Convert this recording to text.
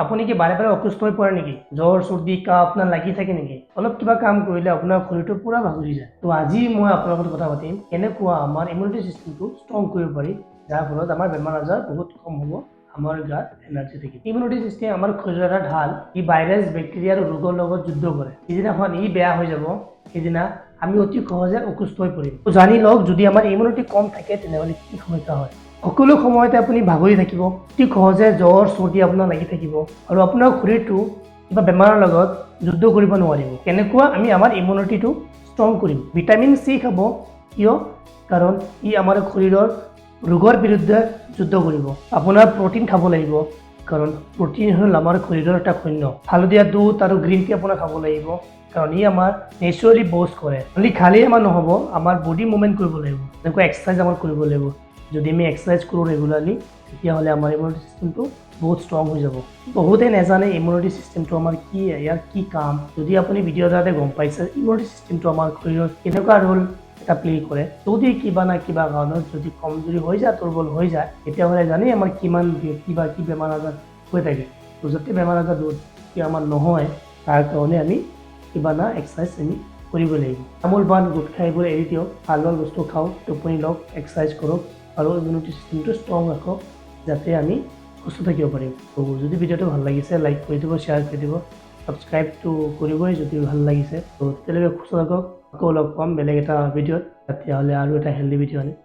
আপুনি কি বাৰে বাৰে অসুস্থ হৈ পৰে নেকি? জ্বৰ, চৰ্দি, কাহ আপোনাৰ লাগি থাকে নেকি? অলপ কিবা কাম কৰিলে আপোনাৰ শৰীৰটো পুৰা ভাগৰি যায়। তো আজি মই আপোনাৰ লগত কথা পাতিম কেনেকুৱা আমাৰ ইমিউনিটি চিষ্টেমটো ষ্ট্ৰং কৰিব পাৰি, যাৰ ফলত আমাৰ বেমাৰ আজাৰ বহুত কম হ'ব, আমাৰ গাত এনাৰ্জি থাকিব। ইমিউনিটি চিষ্টেম আমাৰ শৰীৰৰ এটা ঢাল। ই ভাইৰাছ, বেক্টেৰিয়া আৰু ৰোগৰ লগত যুদ্ধ কৰে। যিদিনাখন ই বেয়া হৈ যাব, সেইদিনা আমি অতি সহজে অসুস্থ হৈ পৰিম। জানি লওক, যদি আমাৰ ইমিউনিটি কম থাকে তেনেহ'লে কি সমস্যা হয়। সকলো সময়তে আপুনি ভাগৰি থাকিব, অতি সহজে জ্বৰ, চৰ্দি আপোনাৰ লাগি থাকিব আৰু আপোনাৰ শৰীৰটো কিবা বেমাৰৰ লগত যুদ্ধ কৰিব নোৱাৰিব। কেনেকুৱা আমি আমাৰ ইমিউনিটিটো ষ্ট্ৰং কৰিম? ভিটামিন চি খাব। কিয়? কাৰণ ই আমাৰ শৰীৰৰ ৰোগৰ বিৰুদ্ধে যুদ্ধ কৰিব। আপোনাৰ প্ৰটিন খাব লাগিব, কাৰণ প্ৰটিন হ'ল আমাৰ শৰীৰৰ এটা সৈন্য। হালধীয়া দুধ আৰু গ্ৰীণ টি আপোনাৰ খাব লাগিব, কাৰণ ই আমাৰ নেচাৰেলি বুষ্ট কৰে। খালি খালেই আমাৰ নহ'ব, আমাৰ বডি মুভমেণ্ট কৰিব লাগিব, যেনেকৈ এক্সাৰচাইজ আমাৰ কৰিব লাগিব। যদি আমি এক্সাৰচাইজ কৰোঁ ৰেগুলাৰলি, তেতিয়াহ'লে আমাৰ ইমিউনিটি চিষ্টেমটো বহুত ষ্ট্ৰং হৈ যাব। বহুতে নাজানে ইমিউনিটি চিষ্টেমটো আমাৰ কি, ইয়াৰ কি কাম। যদি আপুনি ভিডিঅ' দ্বাৰা গম পাইছে ইমিউনিটি চিষ্টেমটো আমাৰ শৰীৰত কেনেকুৱা ৰোল এটা প্লে কৰে। যদি কিবা না কিবা কাৰণত যদি কমজুৰি হৈ যায়, দুৰ্বল হৈ যায়, তেতিয়াহ'লে জানেই আমাৰ কিমান কি বেমাৰ আজাৰ হৈ থাকে। তো যাতে বেমাৰ আজাৰ আমাৰ নহয়, তাৰ কাৰণে আমি কিবা না এক্সাৰচাইজ আমি কৰিব লাগিব। তামোল পাণ গুটখা এইবোৰ এৰি দিয়ক, ভাল ভাল বস্তু খাওক, টোপনি লওক, এক্সাৰচাইজ কৰক আৰু ইমিউনিটি চিষ্টেমটো ষ্ট্ৰং ৰাখক, যাতে আমি সুস্থ থাকিব পাৰিম। তো যদি ভিডিঅ'টো ভাল লাগিছে লাইক কৰি দিব, শ্বেয়াৰ কৰি দিব, ছাবস্ক্ৰাইবটো কৰিবই যদি ভাল লাগিছে। তো তেতিয়ালৈকে সুস্থ থাকক, আকৌ লগ পাম বেলেগ এটা ভিডিঅ'ত। তেতিয়াহ'লে আৰু এটা হেল্ডি ভিডিঅ' আনিম।